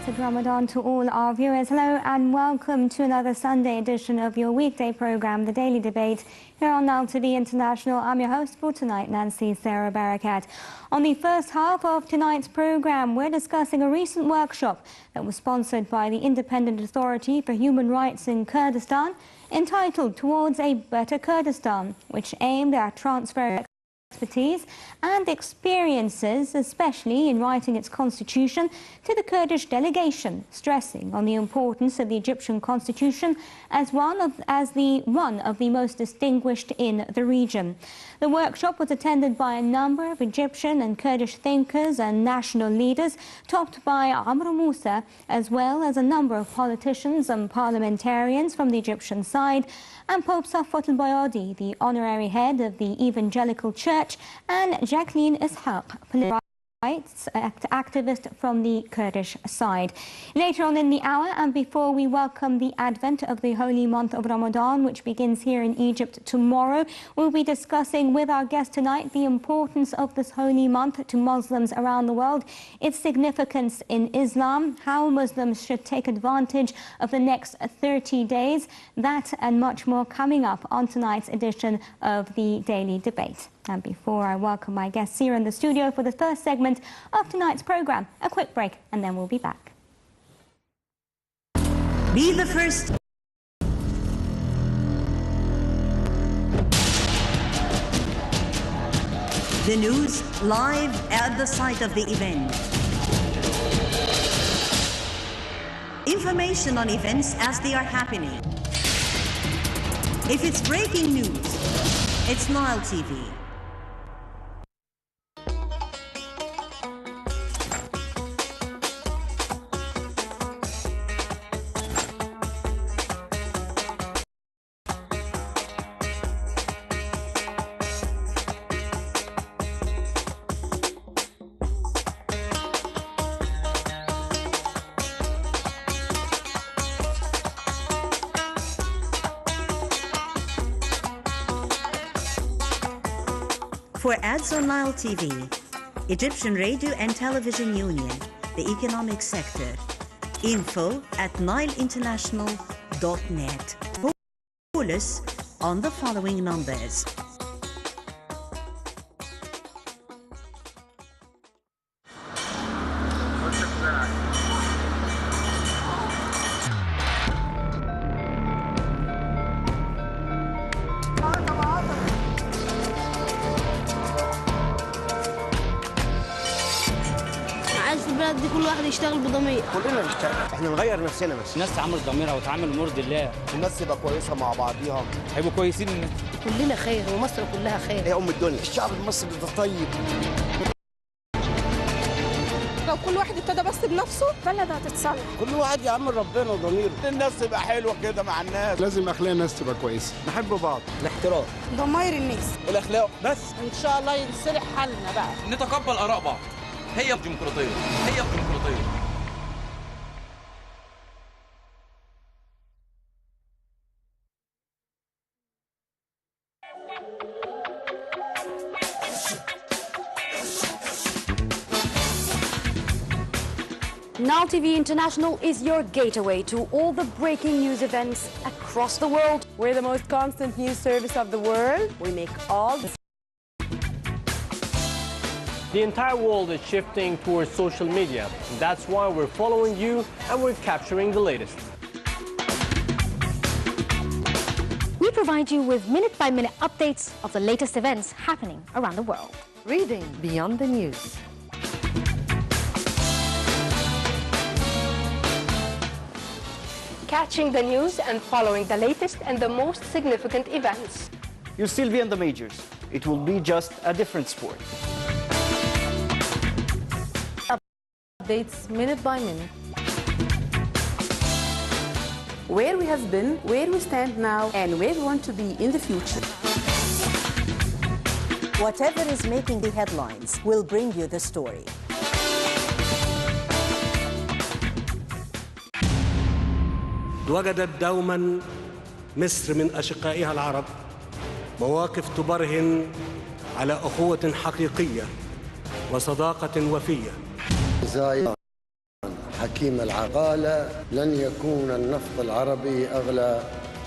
belated Ramadan to all our viewers. Hello and welcome to another Sunday edition of your weekday program, The Daily Debate, here on Nile TV International. I'm your host for tonight, Nancy Sarah Barakat. On the first half of tonight's program, we're discussing a recent workshop that was sponsored by the Independent Authority for Human Rights in Kurdistan, entitled Towards a Better Kurdistan, which aimed at transferring expertise and experiences, especially in writing its constitution, to the Kurdish delegation, stressing on the importance of the Egyptian constitution as one of the most distinguished in the region. The workshop was attended by a number of Egyptian and Kurdish thinkers and national leaders, topped by Amr Moussa, as well as a number of politicians and parliamentarians from the Egyptian side, and Pope Freddy Elbaiady, the honorary head of the Evangelical Church, and Jacqueline Isaac, political rights activist from the Kurdish side. Later on in the hour, and before we welcome the advent of the holy month of Ramadan, which begins here in Egypt tomorrow, we'll be discussing with our guest tonight the importance of this holy month to Muslims around the world, its significance in Islam, how Muslims should take advantage of the next 30 days, that and much more coming up on tonight's edition of the Daily Debate. And before I welcome my guests here in the studio for the first segment of tonight's program, a quick break and then we'll be back. Be the first. The news live at the site of the event. Information on events as they are happening. If it's breaking news, it's Nile TV. For ads on Nile TV, Egyptian Radio and Television Union, the economic sector, info@nileinternational.net. Call us on the following numbers. دي كل واحد يشتغل بضمير. كلنا نشتغل، احنا نغير نفسنا بس. الناس تعامل ضميرها وتعامل مرضي الله. الناس تبقى كويسه مع بعضيها. هيبقوا كويسين الناس. كلنا خير ومصر كلها خير. هي ام الدنيا. الشعب المصري ده طيب. لو كل واحد ابتدى بس بنفسه البلد هتتصلح. كل واحد يعمل ربنا وضميره. الناس تبقى حلوه كده مع الناس. لازم اخلاق الناس تبقى كويسه. نحب بعض. الاحترام. ضماير الناس. الاخلاق بس. ان شاء الله ينصلح حالنا بقى. نتقبل اراء بعض. هي الديمقراطيه. هي الديمقراطيه. Nile TV International is your gateway to all the breaking news events across the world. We're the most constant news service of the world. We make all the... The entire world is shifting towards social media. That's why we're following you and we're capturing the latest. We provide you with minute-by-minute updates of the latest events happening around the world. Reading beyond the news. Catching the news and following the latest and the most significant events. You'll still be in the majors. It will be just a different sport. Updates minute by minute. Where we have been, where we stand now, and where we want to be in the future. Whatever is making the headlines will bring you the story. وجدت دوما مصر من أشقائها العرب مواقف تبرهن على أخوة حقيقية وصداقة وفية. زايد تحكيم العقالة لن يكون النفط العربي أغلى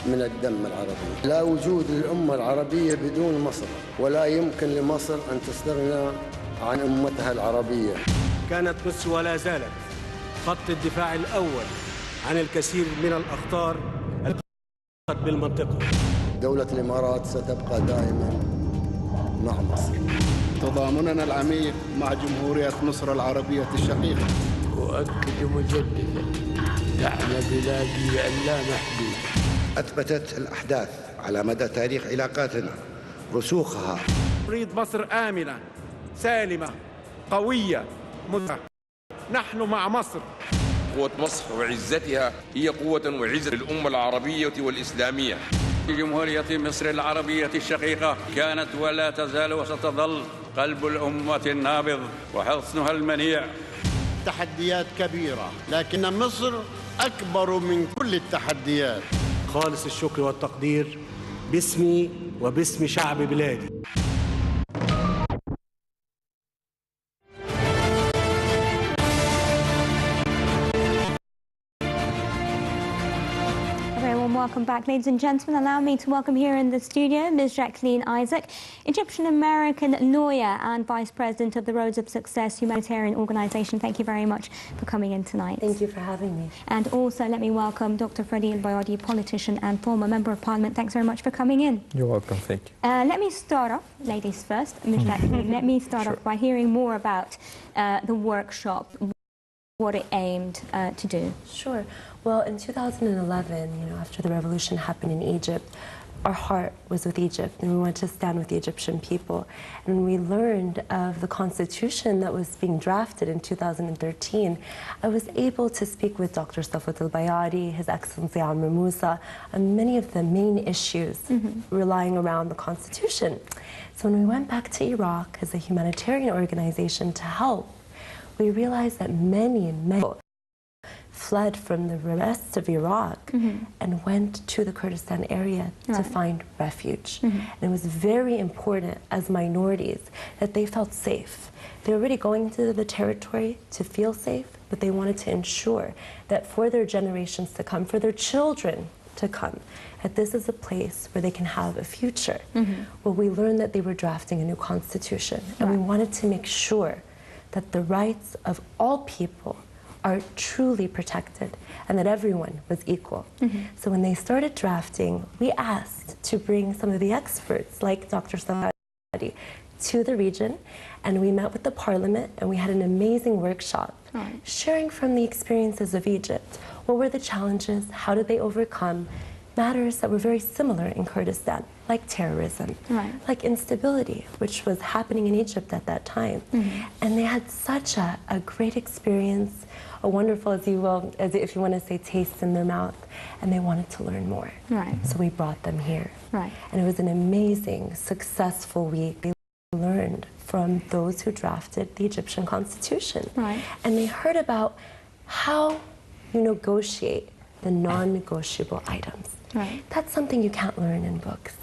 من الدم العربي. لا وجود للأمة العربية بدون مصر، ولا يمكن لمصر أن تستغنى عن أمتها العربية. كانت مصر ولا زالت خط الدفاع الأول عن الكثير من الأخطار بالمنطقة. دولة الإمارات ستبقى دائما مع مصر. تضامننا العميق مع جمهورية مصر العربية الشقيقة. أؤكد مجددا دعم بلادي اللامحدود. أثبتت الأحداث على مدى تاريخ علاقاتنا رسوخها. نريد مصر آمنة سالمة قوية متحدة. نحن مع مصر. قوة مصر وعزتها هي قوة وعزة الأمة العربية والإسلامية. جمهورية مصر العربية الشقيقة كانت ولا تزال وستظل قلب الأمة النابض وحصنها المنيع. تحديات كبيرة، لكن مصر أكبر من كل التحديات. خالص الشكر والتقدير باسمي وباسم شعب بلادي. Welcome back, ladies and gentlemen. Allow me to welcome here in the studio Ms. Jacqueline Isaac, Egyptian-American lawyer and Vice President of the Roads of Success humanitarian organization. Thank you very much for coming in tonight. Thank you for having me. And also let me welcome Dr. Freddy Elbaiady, politician and former Member of Parliament. Thanks very much for coming in. You're welcome, thank you. Let me start off, ladies first, Ms. Jacqueline, let me start off by hearing more about the workshop, what it aimed to do. Sure. Well, in 2011, after the revolution happened in Egypt, our heart was with Egypt, and we wanted to stand with the Egyptian people. And we learned of the constitution that was being drafted in 2013. I was able to speak with Dr. Freddy Elbaiady, His Excellency Amr Musa, on many of the main issues relying around the constitution. So when we went back to Iraq as a humanitarian organization to help, we realized that many people fled from the rest of Iraq and went to the Kurdistan area to find refuge. And it was very important as minorities that they felt safe. They were already going to the territory to feel safe, but they wanted to ensure that for their generations to come, for their children to come, that this is a place where they can have a future. Well, we learned that they were drafting a new constitution, and we wanted to make sure that the rights of all people are truly protected and that everyone was equal. So when they started drafting, we asked to bring some of the experts like Dr. Elbaiady to the region, and we met with the parliament and we had an amazing workshop sharing from the experiences of Egypt. What were the challenges? How did they overcome matters that were very similar in Kurdistan, like terrorism, like instability, which was happening in Egypt at that time. And they had such a great experience, a wonderful, as if you want to say, taste in their mouth, and they wanted to learn more. So we brought them here. And it was an amazing, successful week. They learned from those who drafted the Egyptian constitution. And they heard about how you negotiate the non-negotiable items. That's something you can't learn in books.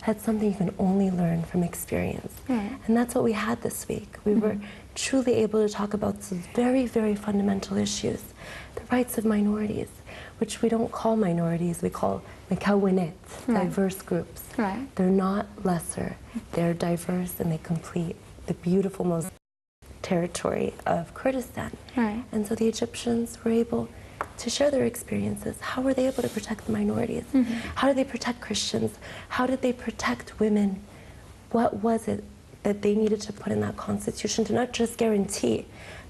That's something you can only learn from experience. And that's what we had this week. We were truly able to talk about some very, very fundamental issues. The rights of minorities, which we don't call minorities, we call mekawinet, diverse groups. They're not lesser, they're diverse, and they complete the beautiful most territory of Kurdistan. And so the Egyptians were able to share their experiences. How were they able to protect the minorities? How did they protect Christians? How did they protect women? What was it that they needed to put in that constitution to not just guarantee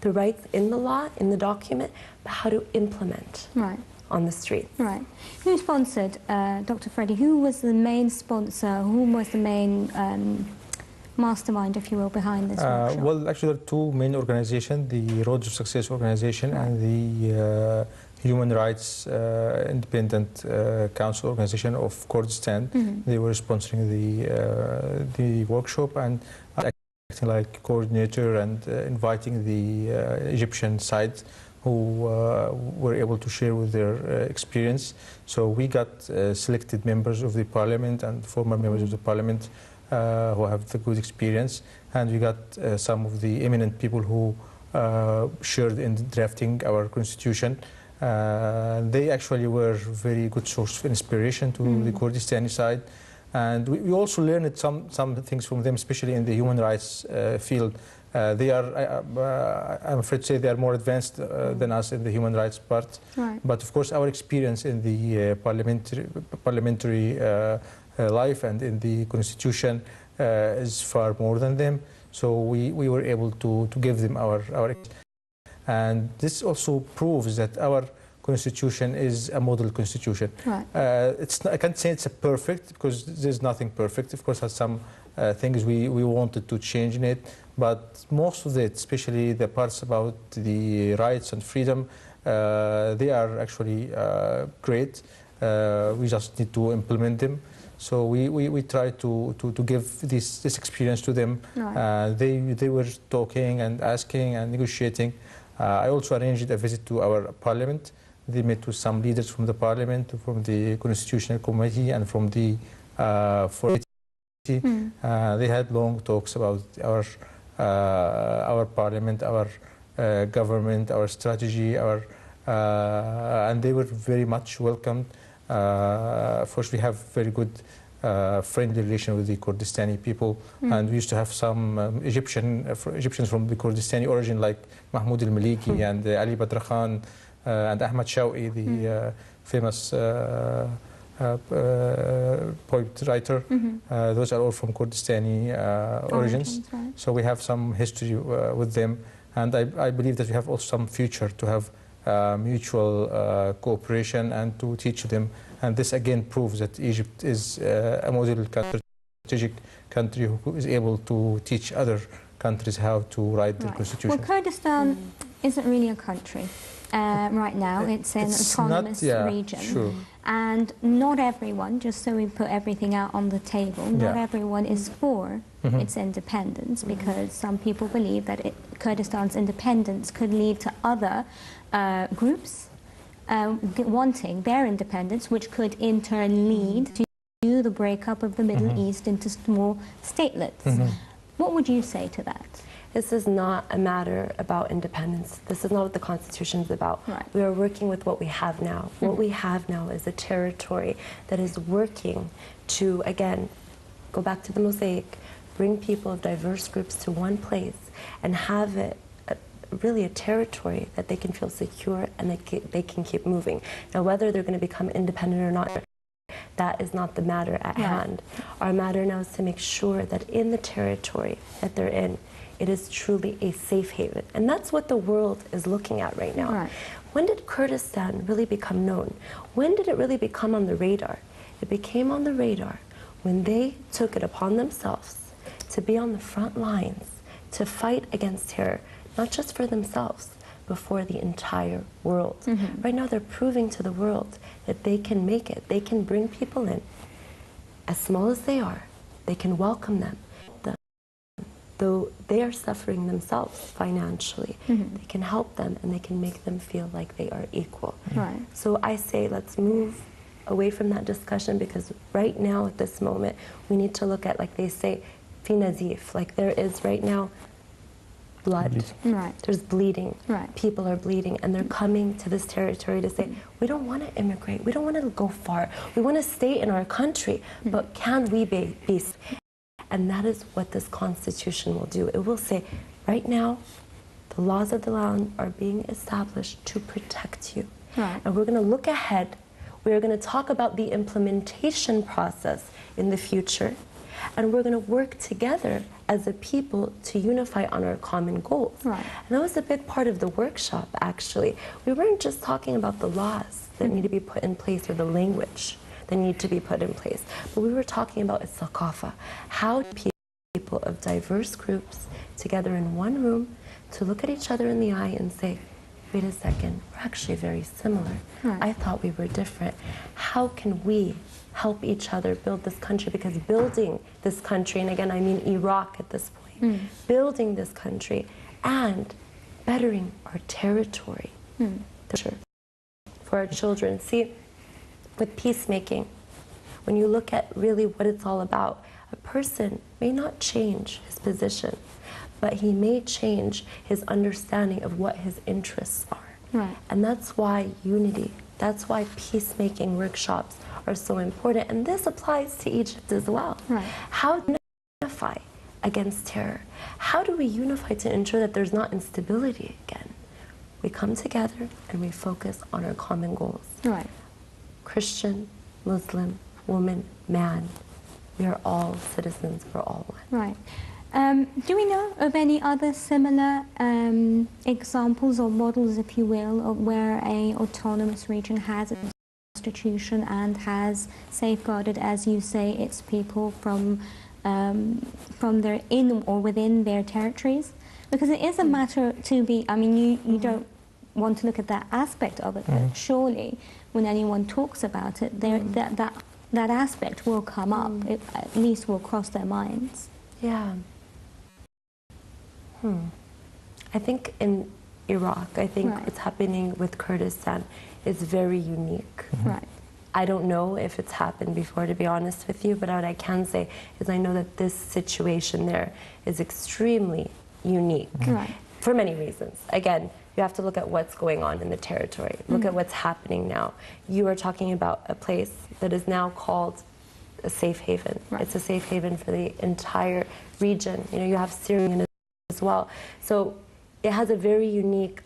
the rights in the law, in the document, but how to implement on the streets? Who sponsored, Dr. Freddy, who was the main sponsor, who was the main mastermind, if you will, behind this workshop? Well, actually, there are two main organizations, the Roads of Success organization and the Human Rights Independent Council organization of Kurdistan. They were sponsoring the workshop and acting like coordinator and inviting the Egyptian side who were able to share with their experience. So we got selected members of the parliament and former members of the parliament who have the good experience, and we got some of the eminent people who shared in drafting our constitution. They actually were a very good source of inspiration to the Kurdistani side. And we also learned some things from them, especially in the human rights field. They are, I'm afraid to say, they are more advanced than us in the human rights part. Right. But of course, our experience in the parliamentary life and in the constitution is far more than them. So we were able to give them our. And this also proves that our constitution is a model constitution. Right. I can't say it's a perfect, because there's nothing perfect. Of course, there's some things we wanted to change in it, but most of it, especially the parts about the rights and freedom, they are actually great. We just need to implement them. So we try to give this experience to them. Right. They were talking and asking and negotiating. I also arranged a visit to our parliament. They met with some leaders from the parliament, from the constitutional committee, and from the they had long talks about our parliament, our government, our strategy, and they were very much welcomed. First, we have very good friendly relation with the Kurdistani people, and we used to have some Egyptians from the Kurdistani origin, like Mahmoud al-Maliki and Ali Badr Khan and Ahmad Shawqi, the famous poet writer. Those are all from Kurdistani origins. Right. So we have some history with them, and I believe that we have also some future to have mutual cooperation and to teach them. And this again proves that Egypt is a model country, strategic country who is able to teach other countries how to write their constitution. Well, Kurdistan isn't really a country right now. It's an autonomous region. Sure. And not everyone, just so we put everything out on the table, not everyone is for its independence, because some people believe that Kurdistan's independence could lead to other groups wanting their independence, which could in turn lead to the breakup of the Middle East into small statelets. What would you say to that? This is not a matter about independence. This is not what the Constitution is about. Right. We are working with what we have now. What we have now is a territory that is working to, again, go back to the mosaic, bring people of diverse groups to one place and have it really a territory that they can feel secure and they can keep moving. Now, whether they're going to become independent or not, that is not the matter at hand. Our matter now is to make sure that in the territory that they're in, it is truly a safe haven. And that's what the world is looking at right now. Right. When did Kurdistan really become known? When did it really become on the radar? It became on the radar when they took it upon themselves to be on the front lines, to fight against terror, not just for themselves, but for the entire world. Right now they're proving to the world that they can make it. They can bring people in, as small as they are. They can welcome them. Though they are suffering themselves financially, they can help them and they can make them feel like they are equal. Right. So I say let's move away from that discussion, because right now at this moment we need to look at, like they say, fi nazif, like there is right now blood. Right. There's bleeding. Right. People are bleeding, and they're coming to this territory to say, we don't want to immigrate. We don't want to go far. We want to stay in our country, but can we be safe? And that is what this Constitution will do. It will say, right now, the laws of the land are being established to protect you. Right. And we're going to look ahead. We're going to talk about the implementation process in the future. And we're going to work together as a people to unify on our common goals. Right. And that was a big part of the workshop, actually. We weren't just talking about the laws that need to be put in place, or the language that need to be put in place, but we were talking about thaqafa, how people of diverse groups together in one room to look at each other in the eye and say, wait a second, we're actually very similar. Right. I thought we were different. How can we help each other build this country? Because building this country, and again I mean Iraq at this point, building this country and bettering our territory for our children. See, with peacemaking, when you look at really what it's all about, a person may not change his position, but he may change his understanding of what his interests are. Right. And that's why unity, that's why peacemaking workshops are so important. And this applies to Egypt as well. Right. How do we unify against terror? How do we unify to ensure that there's not instability again? We come together and we focus on our common goals. Right. Christian, Muslim, woman, man, we are all citizens, we're all one. Right. Do we know of any other similar examples or models, if you will, of where an autonomous region has a constitution and has safeguarded, as you say, its people from their in or within their territories? Because it is a matter to be, I mean, you don't want to look at that aspect of it, but surely when anyone talks about it, that aspect will come up, it at least will cross their minds. Yeah. I think in Iraq, I think what's happening with Kurdistan is very unique. Right. I don't know if it's happened before, to be honest with you, but what I can say is I know that this situation there is extremely unique for many reasons. Again, you have to look at what's going on in the territory. Look at what's happening now. You are talking about a place that is now called a safe haven. It's a safe haven for the entire region. You know, you have Syria as well. So it has a very unique,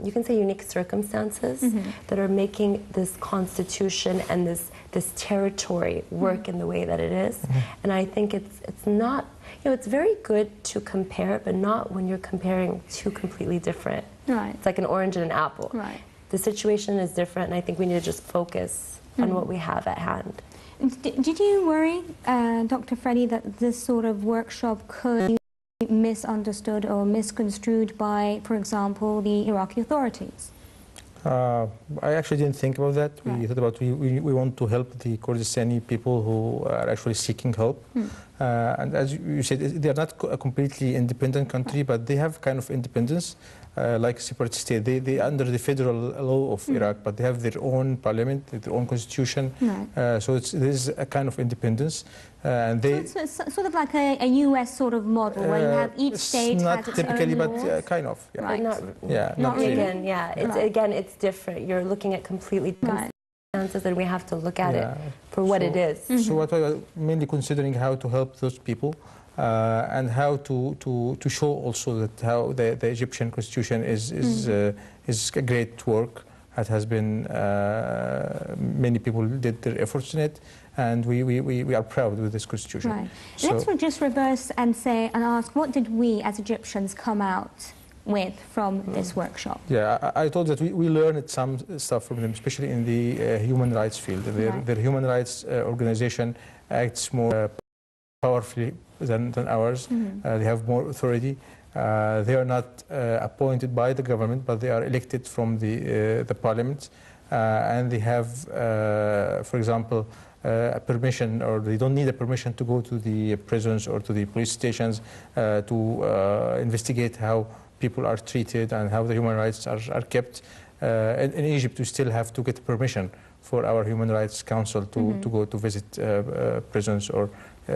you can say unique circumstances that are making this constitution and this territory work in the way that it is. And I think it's not, you know, it's very good to compare, but not when you're comparing two completely different. Right. It's like an orange and an apple. Right. The situation is different, and I think we need to just focus on what we have at hand. Did you worry, Dr. Freddy, that this sort of workshop could be misunderstood or misconstrued by, for example, the Iraqi authorities? I actually didn't think about that. We thought about we want to help the Kurdistani people who are actually seeking help. And as you said, they are not a completely independent country, but they have kind of independence, like a separate state. They are under the federal law of Iraq, but they have their own parliament, their own constitution. So there's a kind of independence. And they, so it's sort of like a US sort of model, where you have each state not has its typically, own but laws. kind of. Yeah. But Not really. Again, again, it's different. You're looking at completely different circumstances, and we have to look at it for what it is. So what we are mainly considering how to help those people, and how to show also that how the Egyptian constitution is a great work. It has been many people did their efforts in it, and we are proud with this constitution. Right. So Let's just reverse and say and ask, what did we as Egyptians come out with from this workshop? Yeah, I thought that we learned some stuff from them, especially in the human rights field. Their human rights organization acts more powerfully than ours. They have more authority. They are not appointed by the government, but they are elected from the parliament, and they have, for example, a permission, or they don't need a permission to go to the prisons or to the police stations to investigate how people are treated and how the human rights are kept. In Egypt, we still have to get permission for our Human Rights Council to go to visit prisons or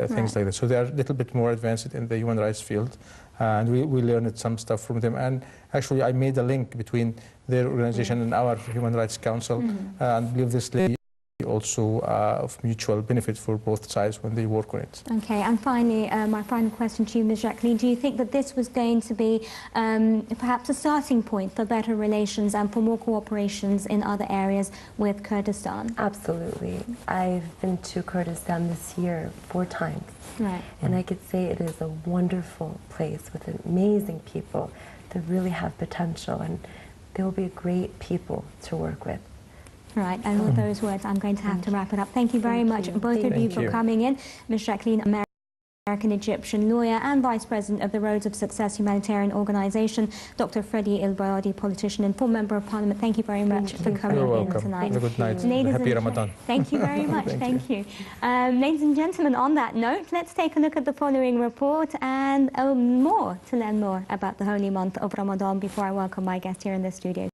things like that. So they are a little bit more advanced in the human rights field. And we learned some stuff from them. And actually, I made a link between their organization and our Human Rights Council, and I believe this lady also of mutual benefit for both sides when they work on it. Okay, and finally, my final question to you, Ms. Jacqueline, do you think that this was going to be perhaps a starting point for better relations and for more cooperations in other areas with Kurdistan? Absolutely. I've been to Kurdistan this year 4 times. Right. And I could say it is a wonderful place with amazing people that really have potential, and they will be great people to work with. Right, and with those words, I'm going to have to wrap it up. Thank you very much, both of you, for coming in. Ms. Jacqueline, American-Egyptian lawyer and Vice President of the Roads of Success humanitarian organization, Dr. Freddy Elbaiady, politician and full Member of Parliament. Thank you very much for coming in tonight. Have a good night. Happy Ramadan. Thank you very much. Thank you. Ladies and gentlemen, on that note, let's take a look at the following report and to learn more about the holy month of Ramadan before I welcome my guest here in the studio.